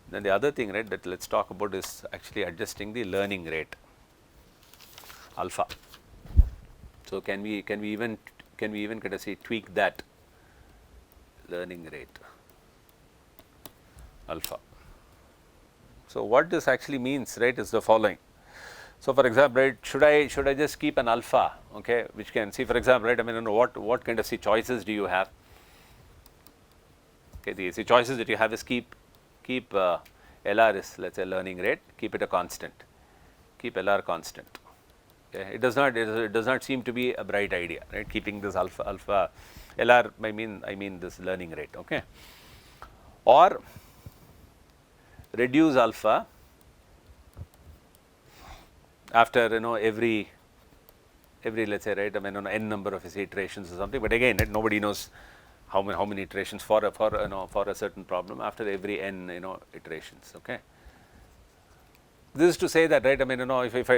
Then the other thing, right, that let's talk about is actually adjusting the learning rate, alpha. So can we even kind of say tweak that learning rate, alpha. So what this actually means, right, is the following. So for example, right, should I just keep an alpha, okay, which can see, for example, right, I mean, you know, what kind of choices do you have? Okay, the choices that you have is keep LR is, let's say, learning rate, keep it a constant, keep LR constant. Okay, it does not seem to be a bright idea, right? Keeping this alpha LR, I mean this learning rate, okay, or reduce alpha after, you know, every let's say, right, I mean, you know, n number of iterations or something, but again, right, nobody knows how many iterations for a certain problem after every n, you know, iterations, okay. This is to say that, right, I mean, you know, if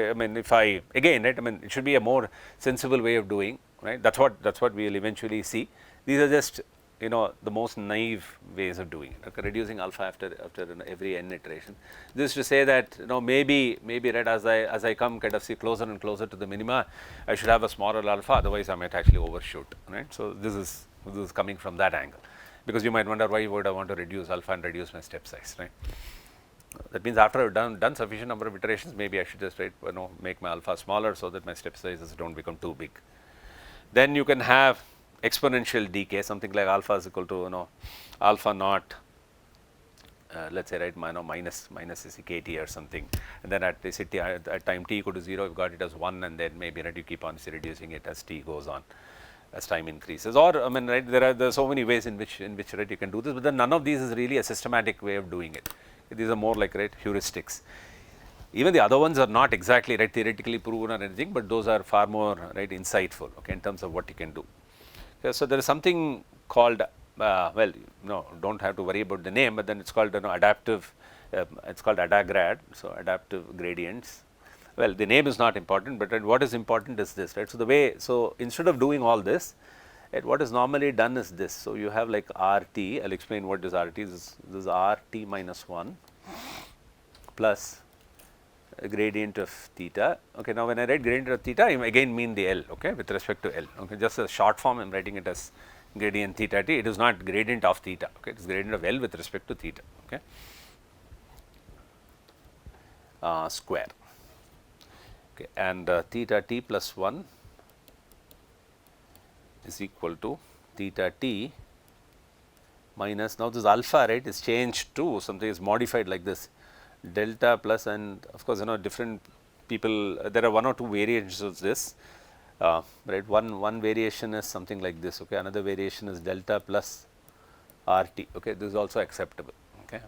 I again, right, I mean, it should be a more sensible way of doing, right, that's what we will eventually see. These are just, you know, the most naive ways of doing it, okay, reducing alpha after you know, every n iteration. This is to say that, you know, maybe right, as I come kind of see closer and closer to the minima, I should have a smaller alpha, otherwise I might actually overshoot, right. So this is coming from that angle, because you might wonder, why would I want to reduce alpha and reduce my step size, right. That means after I've done sufficient number of iterations, maybe I should just, right, you know, make my alpha smaller so that my step sizes don't become too big. Then you can have exponential decay, something like alpha is equal to, you know, alpha naught, let's say, right, minus kt or something, and then at time t equal to 0, you've got it as 1, and then maybe, right, you keep on reducing it as t goes on, as time increases. Or I mean, right, there are so many ways in which right, you can do this, but then none of these is really a systematic way of doing it. These are more like, right, heuristics. Even the other ones are not exactly, right, theoretically proven or anything, but those are far more, right, insightful, okay, in terms of what you can do. Okay, so there is something called well, no, don't have to worry about the name, but then it's called, you know, adaptive. It's called adagrad, so adaptive gradients. Well, the name is not important, but what is important is this, right. So the way, so instead of doing all this, right, what is normally done is this. So you have like RT. I'll explain what is RT. This is RT minus 1 plus a gradient of theta. Okay, now when I write gradient of theta, I again mean the L, okay, with respect to L. Okay, just a short form, I am writing it as gradient theta t. It is not gradient of theta, okay, it is gradient of L with respect to theta, okay, square. Okay, and theta t plus 1 is equal to theta t minus, now this alpha, right, is changed to something, is modified like this, delta plus, and of course, you know, different people, there are one or two variations of this, right. One variation is something like this, okay, another variation is delta plus RT, okay, this is also acceptable, okay,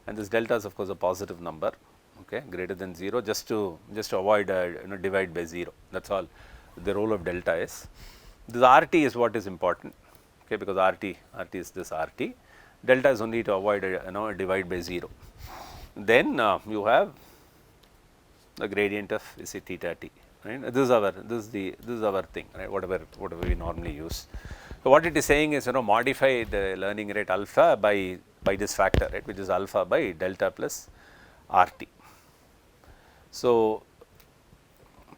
and this delta is of course a positive number, okay, greater than 0, just to avoid you know, divide by 0, that's all the role of delta is. This RT is what is important, okay, because RT is this RT, delta is only to avoid you know, a divide by 0. Then you have the gradient of, you see, theta t, right. This is our thing, right, whatever we normally use. So what it is saying is, you know, modify the learning rate alpha by this factor, right, which is alpha by delta plus RT. So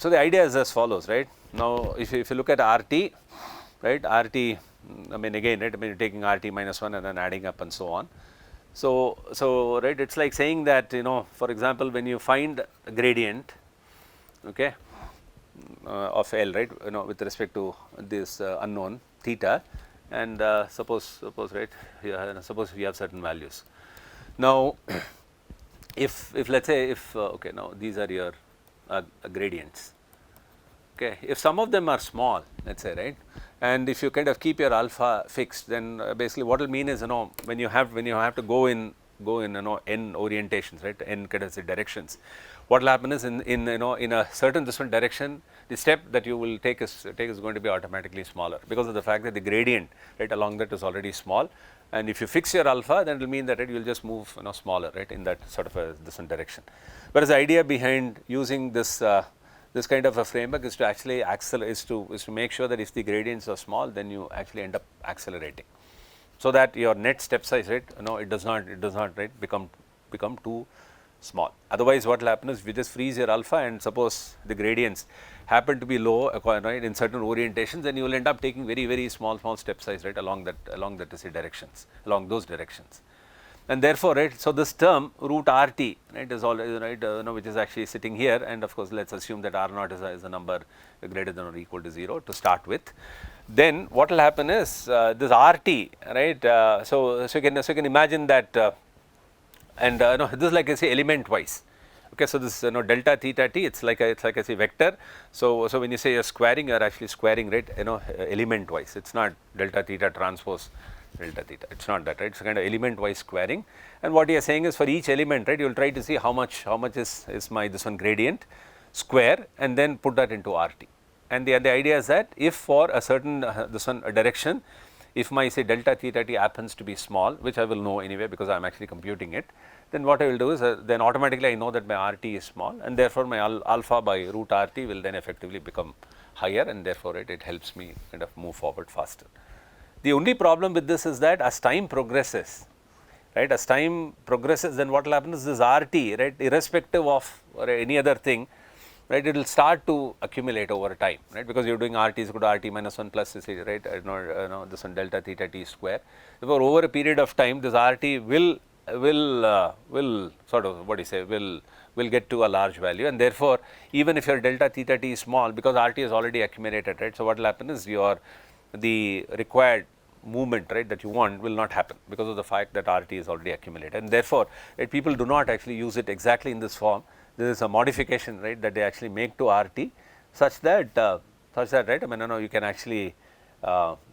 the idea is as follows, right. Now if you look at RT, right, RT, I mean, again, right, I mean, you're taking RT minus 1 and then adding up and so on. So right, it's like saying that, you know, for example, when you find a gradient, okay, of L, right, you know, with respect to this unknown theta, and suppose right, suppose we have certain values. Now if let's say, if okay, now these are your gradients, okay, if some of them are small, let's say, right, and if you kind of keep your alpha fixed, then basically what will mean is, you know, when you have to go in you know, n orientations, right, n kind of directions, what will happen is, in you know, in a certain different direction, the step that you will take is going to be automatically smaller, because of the fact that the gradient, right, along that is already small, and if you fix your alpha, then it will mean that, right, you will just move, you know, smaller, right, in that sort of a different direction. Whereas the idea behind using this this kind of a framework is to actually accelerate, is to make sure that if the gradients are small, then you actually end up accelerating, so that your net step size, right, you know, it does not right, become become too small. Otherwise, what will happen is if you just freeze your alpha and suppose the gradients happen to be low, right, in certain orientations, then you will end up taking very small step size, right, along that directions, along those directions. And therefore, right, so this term root RT, right, is already, right, which is actually sitting here, and of course, let us assume that R naught is a number greater than or equal to 0 to start with. Then what will happen is this RT, right, so you can imagine that, and no, this is like I say element wise. Okay, so this delta theta t, it's like I say vector. So when you say you're squaring, you're actually squaring, right, element wise. It's not delta theta transpose delta theta. It's not that, right? It's a kind of element wise squaring. And what you are saying is for each element, right, you will try to see how much is my this one gradient square, and then put that into RT. And the idea is that if for a certain this one direction, if my say delta theta t happens to be small, which I will know anyway because I am actually computing it, then what I will do is then automatically I know that my RT is small, and therefore my alpha by root RT will then effectively become higher, and therefore it helps me kind of move forward faster. The only problem with this is that as time progresses, right, then what will happen is this RT, right, irrespective of or any other thing, right, it will start to accumulate over time, right, because you are doing RT is equal to RT minus 1 plus this, right, this one delta theta t square. Therefore, over a period of time, this RT will sort of what you say will get to a large value, and therefore, even if your delta theta t is small, because RT is already accumulated, right. So what will happen is the required movement, right, that you want will not happen because of the fact that RT is already accumulated, and therefore, right, people do not actually use it exactly in this form. There is a modification, right, that they actually make to RT such that right, I mean, you can actually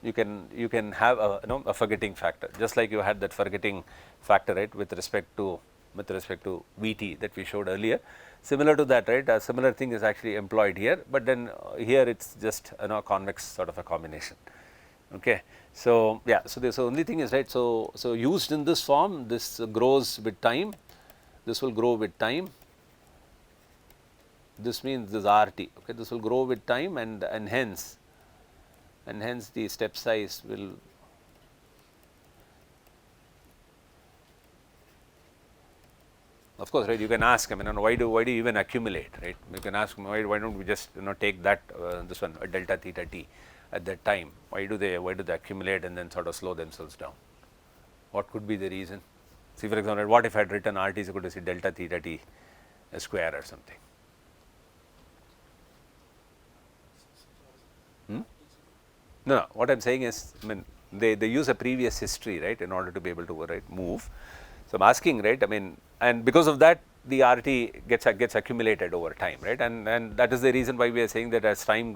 you can have a forgetting factor, just like you had that forgetting factor, right, with respect to Vt that we showed earlier. Similar to that, right, a similar thing is actually employed here, but then here it's just convex sort of a combination. Okay. So yeah, so the only thing is, right, so used in this form, this grows with time, this will grow with time. This means this RT, okay, this will grow with time, and hence the step size will of course, right, you can ask, I mean, why do you even accumulate, right? You can ask why don't we just take that this one delta theta t at that time, why do they accumulate and then sort of slow themselves down? What could be the reason? See, for example, what if I had written RT is equal to say delta theta t square or something? No, what I am saying is, I mean, they use a previous history, right, in order to be able to move. So I am asking, right, I mean, and because of that the RT gets accumulated over time, right, and that is the reason why we are saying that as time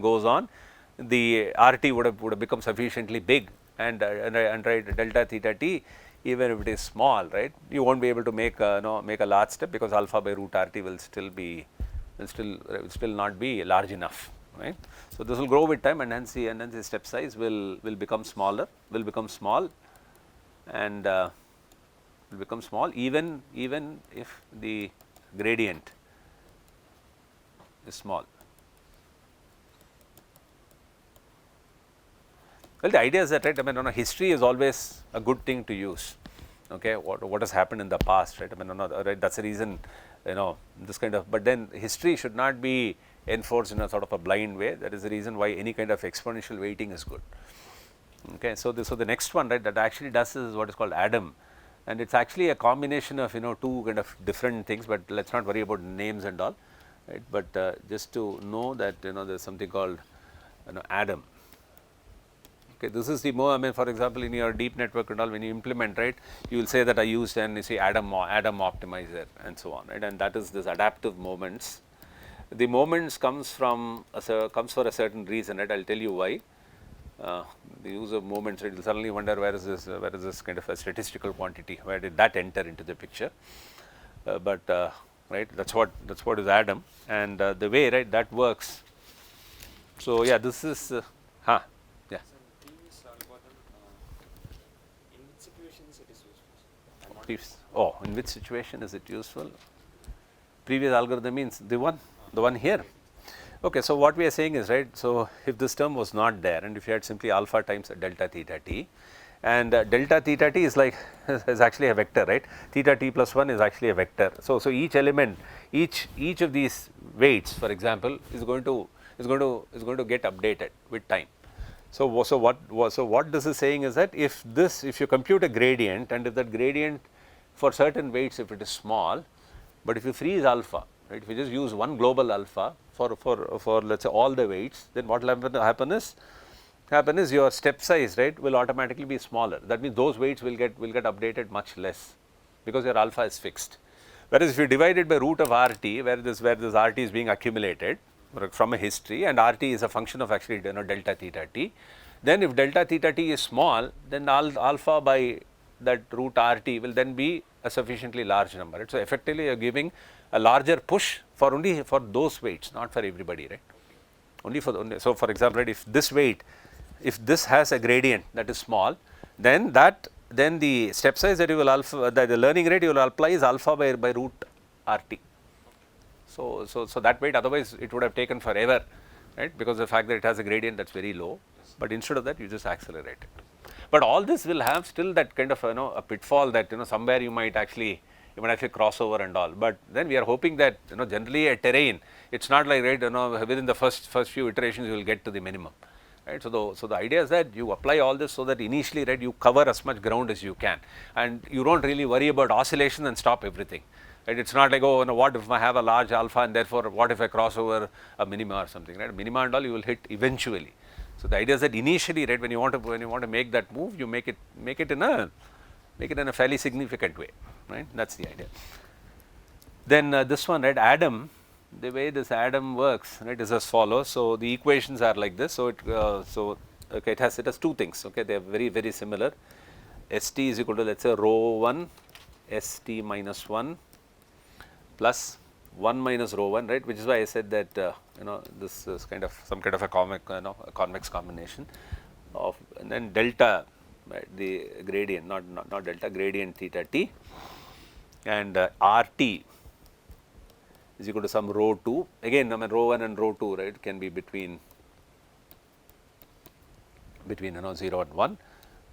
goes on, the RT would have become sufficiently big, and right, delta theta t, even if it is small, right, you won't be able to make a large step because alpha by root RT will still not be large enough. Right. So this will grow with time, and hence the step size will become smaller, will become small, and will become small even if the gradient is small. Well, the idea is that, right, I mean, history is always a good thing to use. Okay, what has happened in the past, right? I mean, right, that's the reason, this kind of. But then history should not be enforced in a sort of a blind way. That is the reason why any kind of exponential weighting is good. Okay, so the next one, right, that actually does is what is called ADAM, and it's actually a combination of two kind of different things. But let's not worry about names and all, right? But just to know that there's something called ADAM. Okay, this is the more, I mean, for example, in your deep network and all, when you implement, right, you will say that I used and you see ADAM optimizer and so on, right, and that is this adaptive moments. The moments comes for a certain reason, right. I'll tell you why. The use of moments, right, you'll suddenly wonder where is this kind of a statistical quantity, where did that enter into the picture? Right, that's what is ADAM, and the way, right, that works. So yeah, this is yeah. In which situation is it useful? Previous algorithm means the one here. Okay, so what we are saying is, right, so if this term was not there, and if you had simply alpha times delta theta t, and delta theta t is like is actually a vector, right? Theta t plus 1 is actually a vector. So each element, each of these weights, for example, is going to get updated with time. So what this is saying is that if you compute a gradient, and if that gradient for certain weights, if it is small, but if you freeze alpha, right, if you just use one global alpha for let's say all the weights, then what will happen is your step size, right, will automatically be smaller. That means those weights will get updated much less, because your alpha is fixed. Whereas if you divide it by root of RT, where this RT is being accumulated from a history, and RT is a function of actually delta theta t, then if delta theta t is small, then alpha by that root RT will then be a sufficiently large number, right? So effectively you are giving a larger push for only for those weights, not for everybody, right? Only for so for example, right, if this weight, if this has a gradient that is small, then the step size that you will the learning rate you will apply is alpha by root RT. So that weight, otherwise it would have taken forever, right, because the fact that it has a gradient that's very low, but instead of that you just accelerate it. But all this will have still that kind of a pitfall that somewhere you might actually cross over and all. But then we are hoping that generally a terrain, it's not like, right, within the first few iterations you will get to the minimum, right. So the idea is that you apply all this so that initially, right, you cover as much ground as you can, and you don't really worry about oscillation and stop everything, right. It's not like, oh, what if I have a large alpha and therefore what if I cross over a minima or something, right. Minima and all you will hit eventually. So the idea is that initially, right, when you want to make that move, you make it in a fairly significant way, right. That's the idea. Then this one, right, Adam, the way this Adam works, right, is as follows. So the equations are like this. So okay, it has two things. Okay, they are very similar. St is equal to, let's say, rho 1 St minus 1 plus 1 minus rho 1, right, which is why I said that this is some kind of a convex combination of, and then delta, right, the gradient, not delta, gradient theta t, and RT is equal to some rho 2. Again, rho 1 and rho 2, right, can be between 0 and 1.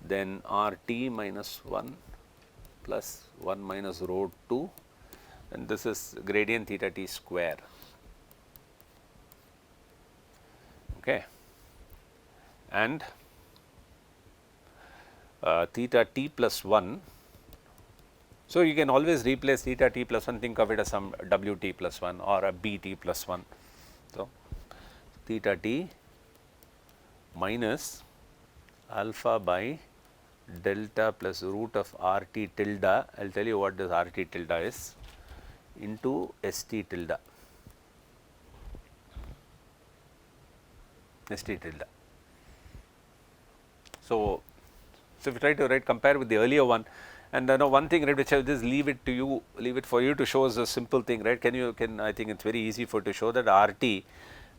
Then RT minus 1 plus 1 minus rho 2, and this is gradient theta t square. Okay, and theta t plus 1. So you can always replace theta t plus 1, think of it as some Wt plus 1 or a Bt plus 1. So theta t minus alpha by delta plus root of RT tilde, I will tell you what this RT tilde is, into St tilde. St tilde. So if you try to compare with the earlier one, and one thing, right, which I will just leave it for you to show as a simple thing, right. I think it's very easy to show that RT,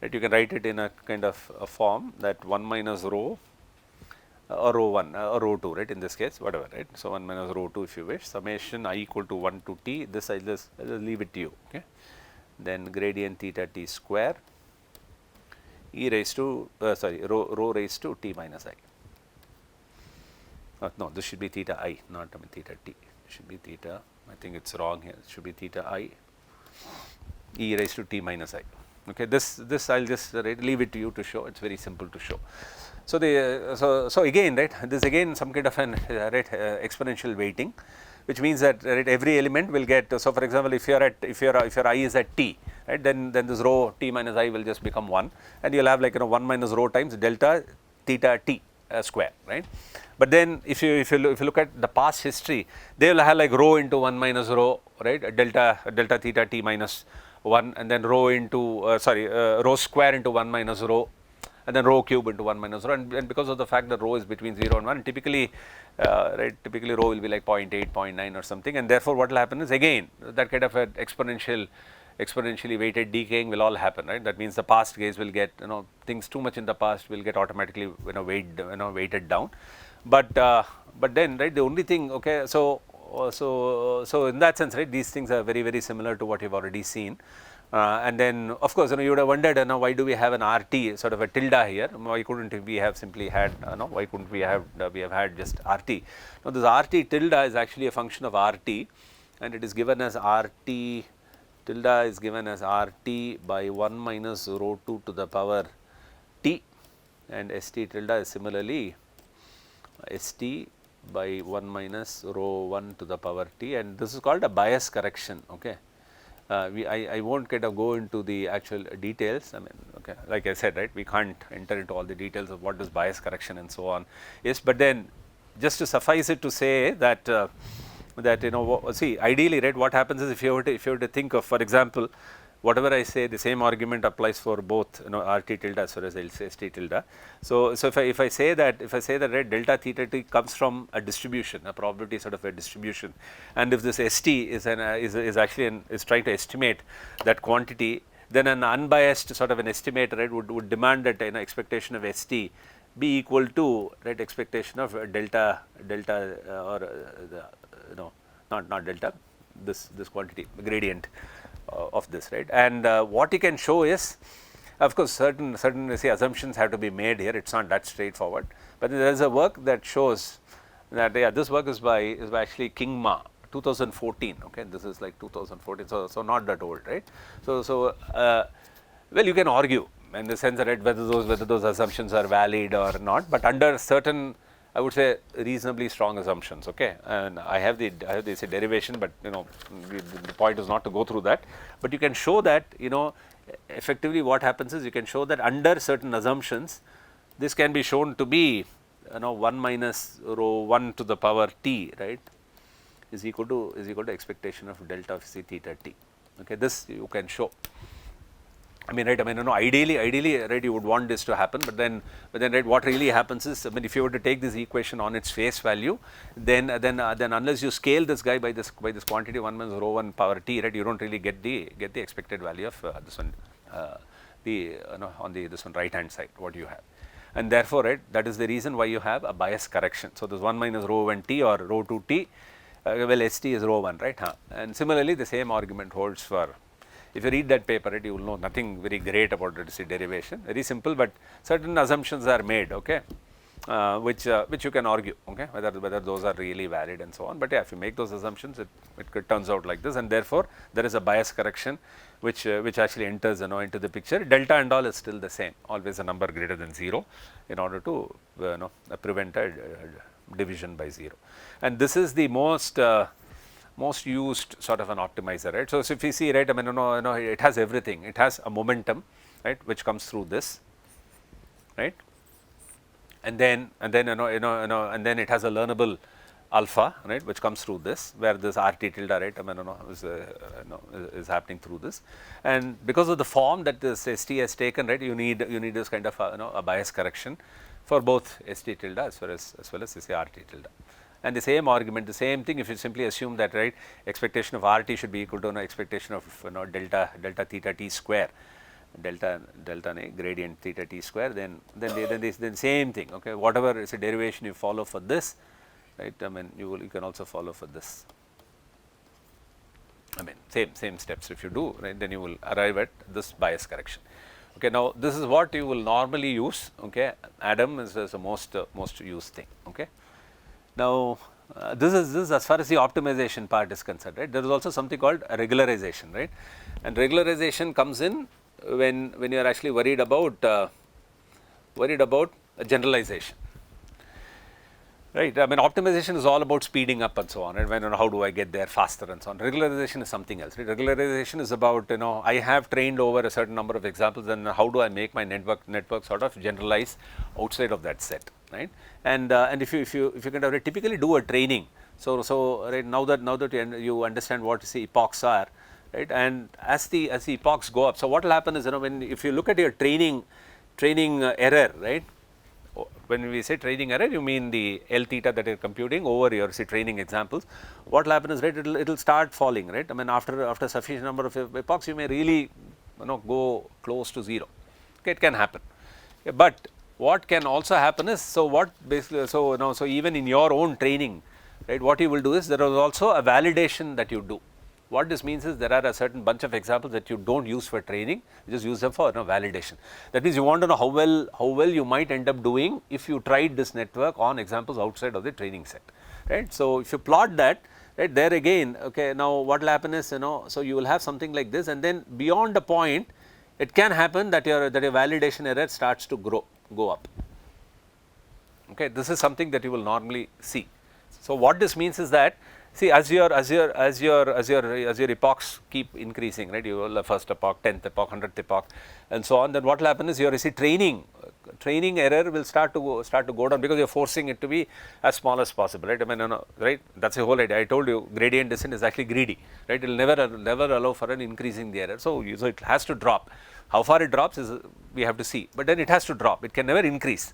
right, you can write it in a kind of a form that 1 minus rho or rho 1 or rho 2, right, in this case, whatever, right. So 1 minus rho 2 if you wish, summation I equal to 1 to t, this I just leave it to you, okay. Then gradient theta t square e raised to rho raised to t minus I. No, this should be theta I, not theta t. It should be theta, I think it's wrong here, it should be theta I e raised to t minus I. Okay, this I'll just leave it to you to show. It's very simple to show. So so again, right, this again some kind of an exponential weighting, which means that, right, every element will get. So for example, if your I is at t, right, then this rho t minus I will just become 1, and you'll have 1 minus rho times delta theta t square, right. But then if you look at the past history, they will have rho into 1 minus rho, right, delta theta t minus 1, and then rho into rho square into 1 minus rho, and then rho cube into 1 minus rho, and because of the fact that rho is between 0 and 1, typically rho will be like 0.8, 0.9 or something, and therefore what will happen is again that kind of an exponentially weighted decaying will all happen, right. That means the past case will get, things too much in the past will get automatically weighted down, but then, right, the only thing, okay, so in that sense, right, these things are very similar to what you've already seen, And then of course, you would have wondered, why do we have an RT, sort of a tilde here? Why couldn't we have simply had, why couldn't we have had just RT? Now this RT tilde is actually a function of RT, and it is given as RT tilde is given as RT by 1 minus rho 2 to the power T, and ST tilde is similarly ST by 1 minus rho 1 to the power T, and this is called a bias correction. Okay. I won't kind of go into the actual details. I mean, okay, like I said, right, we can't enter into all the details of what is bias correction and so on. Yes, but then just to suffice it to say that see, ideally, right, what happens is if you were to think of, for example, whatever I say, the same argument applies for both, RT tilde as well as ST tilde. So if I say that right, delta theta t comes from a distribution, a probability sort of a distribution, and if this ST is actually trying to estimate that quantity, then an unbiased sort of an estimator, right, would demand that expectation of ST be equal to, right, expectation of delta or not delta, this quantity gradient of this, right. And what you can show is, of course, certain say assumptions have to be made here. It's not that straightforward, but there is a work that shows that this work is by actually Kingma, 2014. Okay, this is like 2014, so not that old, right. So well, you can argue in the sense that, right, whether those assumptions are valid or not, but under certain, I would say, reasonably strong assumptions. Okay, and I have this derivation, but the point is not to go through that. But you can show that effectively what happens is you can show that under certain assumptions, this can be shown to be 1 minus rho 1 to the power t, right, is equal to expectation of delta of c theta t. Okay, this you can show. I mean, right, ideally, right, you would want this to happen, but then, right, what really happens is, if you were to take this equation on its face value, then unless you scale this guy by this quantity 1 minus rho 1 power t, right, you don't really get the expected value of this one, on this one right hand side, what you have. And therefore, right, that is the reason why you have a bias correction. So this 1 minus rho 1 t or rho 2 t, well, ST is rho 1, right, and similarly the same argument holds for. If you read that paper, right, you will know nothing very great about the derivation, very simple, but certain assumptions are made, okay, which you can argue, okay, whether those are really valid and so on. But yeah, if you make those assumptions, it turns out like this, and therefore there is a bias correction which actually enters into the picture. Delta and all is still the same, always a number greater than 0, in order to prevent a division by 0, and this is the most used sort of an optimizer, right. So if you see, right, it has everything. It has a momentum, right, which comes through this, right, and then and then it has a learnable alpha, right, which comes through this, where this RT tilde, right, is happening through this, and because of the form that this ST has taken, right, you need this kind of a bias correction for both ST tilde as well as say RT tilde. And the same argument, the same thing, if you simply assume that, right, expectation of RT should be equal to expectation of delta theta t square, delta gradient theta t square, then same thing. Okay, whatever is a derivation you follow for this, right, you can also follow for this. Same steps if you do, right, then you will arrive at this bias correction. Okay, now this is what you will normally use. Okay, Adam is the most used thing. Okay. Now, this is as far as the optimization part is concerned, right. There is also something called regularization, right, and regularization comes in when you are actually worried about a generalization, right. Optimization is all about speeding up and so on, right. How do I get there faster and so on. Regularization is something else, right. Regularization is about, I have trained over a certain number of examples, and how do I make my network sort of generalize outside of that set, right. And if you kind of typically do a training, so right, now that you understand what epochs are, right, and as the epochs go up, so what will happen is, if you look at your training error, right. When we say training error, you mean the L theta that you're computing over your training examples. What will happen is, right, it'll start falling, right. After sufficient number of epochs, you may really go close to 0. Okay, it can happen, but what can also happen is, so even in your own training, right, what you will do is there is also a validation that you do. What this means is there are a certain bunch of examples that you don't use for training, you just use them for validation. That means you want to know how well you might end up doing if you tried this network on examples outside of the training set, right. So, if you plot that, right, there again, okay, now what will happen is, so you will have something like this, and then beyond a point it can happen that your validation error starts to go up. Okay, this is something that you will normally see. So, what this means is that, see, as your epochs keep increasing, right, you will first epoch, 10th epoch, 100th epoch, and so on, then what will happen is your training error will start to go down, because you are forcing it to be as small as possible, right. I mean, right, that is the whole idea. I told you gradient descent is actually greedy, right, it will never allow for an increasing the error. So, it has to drop. How far it drops is we have to see, but then it has to drop, it can never increase.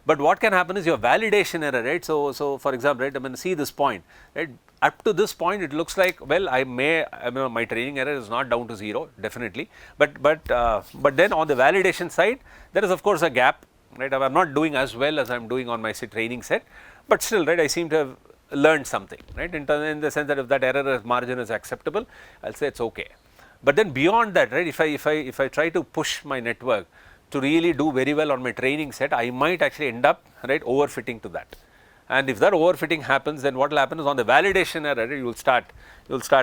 But what can happen is your validation error, right. So, for example, right, I mean, see this point, right, up to this point it looks like, well, my training error is not down to 0, definitely, but then on the validation side there is of course a gap, right. I am not doing as well as I am doing on my training set, but still, right, I seem to have learned something, right, in the sense that if that error margin is acceptable, I will say it is okay. But then beyond that, right, if I try to push my network to really do very well on my training set, I might actually end up, right, overfitting to that. And if that overfitting happens, then what will happen is on the validation error, you will start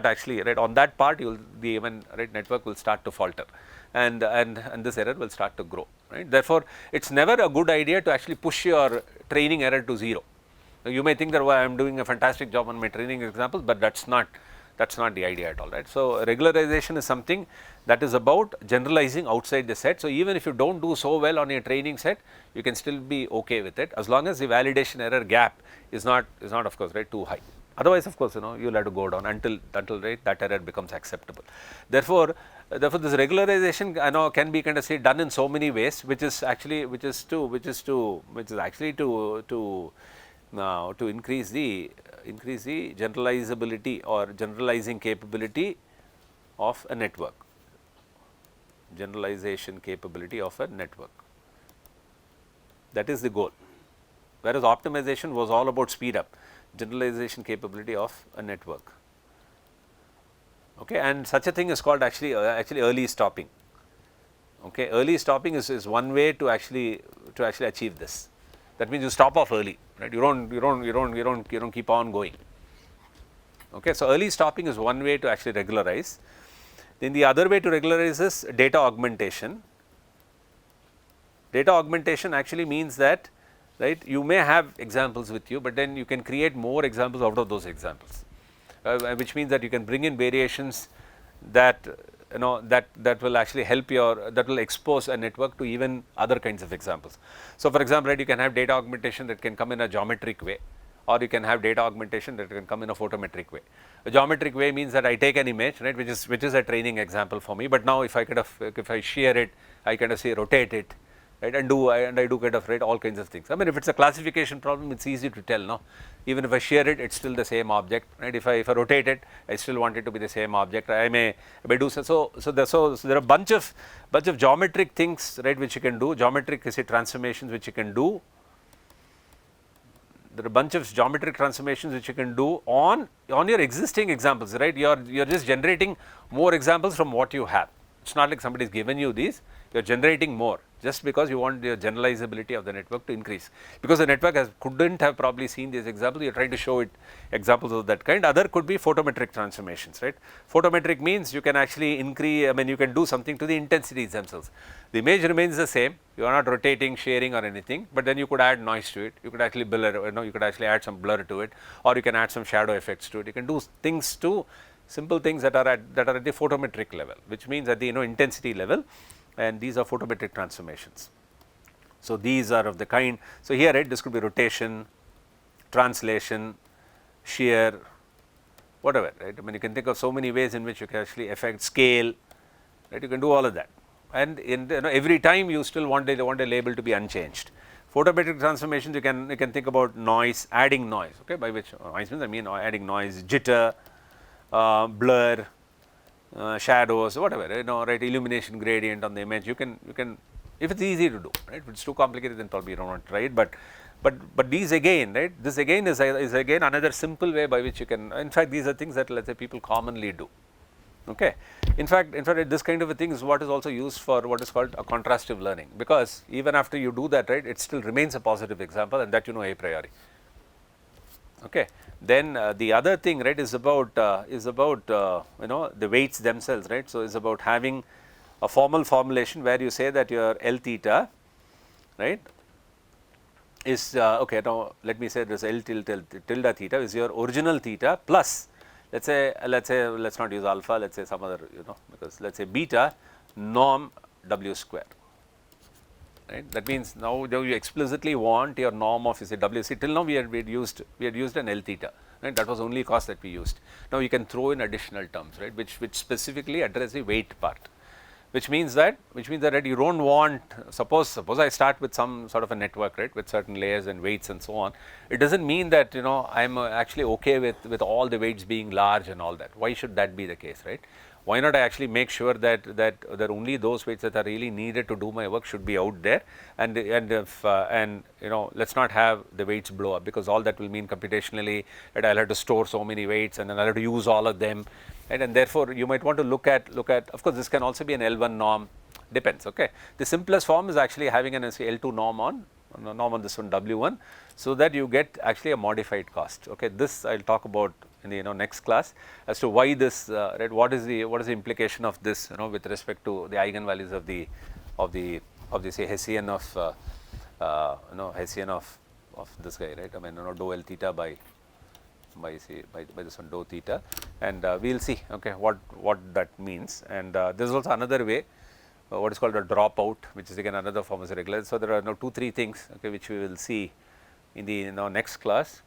actually, right, on that part the right, network will start to falter, and this error will start to grow, right. Therefore, it is never a good idea to actually push your training error to 0. You may think that, well, I am doing a fantastic job on my training examples, but that is not the idea at all, right. So, regularization is something that is about generalizing outside the set. So, even if you do not do so well on your training set, you can still be okay with it, as long as the validation error gap is not of course, right, too high. Otherwise, of course, you will have to go down until right, that error becomes acceptable. Therefore, this regularization can be kind of say done in so many ways, which is actually to increase the generalizability or generalizing capability of a network, generalization capability of a network. That is the goal, whereas optimization was all about speed up, generalization capability of a network. Okay, and such a thing is called actually early stopping. Okay, early stopping is one way to actually achieve this. That means you stop off early, right? You don't keep on going. Okay, so early stopping is one way to actually regularize. Then the other way to regularize is data augmentation. Data augmentation actually means that, right, you may have examples with you, but then you can create more examples out of those examples, which means that you can bring in variations that that will actually help that will expose a network to even other kinds of examples. So, for example, right, you can have data augmentation that can come in a geometric way, or you can have data augmentation that can come in a photometric way. A geometric way means that I take an image, right, which is a training example for me, but now if I shear it, I kind of say rotate it, right, and I do kind of, right, all kinds of things. I mean, if it is a classification problem, it is easy to tell, no. Even if I shear it, it is still the same object, right. If I rotate it, I still want it to be the same object. I may do so. So there are a bunch of geometric things, right, which you can do, geometric transformations which you can do. There are a bunch of geometric transformations which you can do on your existing examples, right. You are just generating more examples from what you have. It is not like somebody has given you these, you are generating more just because you want the generalizability of the network to increase. Because the network couldn't have probably seen these examples, you are trying to show it examples of that kind. Other could be photometric transformations, right. Photometric means you can actually increase, I mean, you can do something to the intensities themselves. The image remains the same, you are not rotating, sharing or anything, but then you could add noise to it, you could actually blur, you could actually add some blur to it, or you can add some shadow effects to it. You can do things to simple things that are at the photometric level, which means at the intensity level, and these are photometric transformations. So these are of the kind. So here, right, this could be rotation, translation, shear, whatever, right. I mean, you can think of so many ways in which you can actually affect scale, right. You can do all of that, and in every time you still want a label to be unchanged. Photometric transformations, you can think about noise, adding noise, okay, by which noise means I mean adding noise, jitter, blur, shadows, whatever, right, illumination gradient on the image. You can if it is easy to do, right. If it is too complicated, then probably you don't want to try it, but these again, right, this again is again another simple way by which you can, in fact, these are things that, let's say, people commonly do, Okay. In fact, this kind of a thing is what is also used for what is called a contrastive learning, because even after you do that, right, it still remains a positive example, and that you know a priori. Okay. Then the other thing, right, is about you know, the weights themselves, right. So it's about having a formal formulation where you say that your L theta, right, is okay. Now let me say this L tilde theta is your original theta plus, let's say let's not use alpha, let's say some other, you know, because let's say beta norm W square. Right. That means now you explicitly want your norm of, say, W. See, till now we had used an L theta, right. That was only cost that we used. Now you can throw in additional terms, right, which specifically address the weight part, which means that right, you don't want, suppose I start with some sort of a network, right, with certain layers and weights and so on. It doesn't mean that, you know, I'm actually okay with all the weights being large and all that. Why should that be the case, right? Why not I actually make sure that only those weights that are really needed to do my work should be out there, and if and you know, let's not have the weights blow up, because all that will mean computationally that I'll have to store so many weights and then I'll have to use all of them, right? And therefore you might want to look at, of course this can also be an L1 norm, depends. Okay, the simplest form is actually having an L2 norm on this one W1, so that you get actually a modified cost. Okay, this I'll talk about in the, you know, next class as to why this, right, what is the implication of this, you know, with respect to the eigenvalues of the say Hessian of you know, Hessian of this guy, right. I mean, you know, dou L theta by this one dou theta, and we'll see, okay, what that means. And there is also another way, what is called a dropout, which is again another form of regular. So there are now 2-3 things, okay, which we will see in the, you know, next class.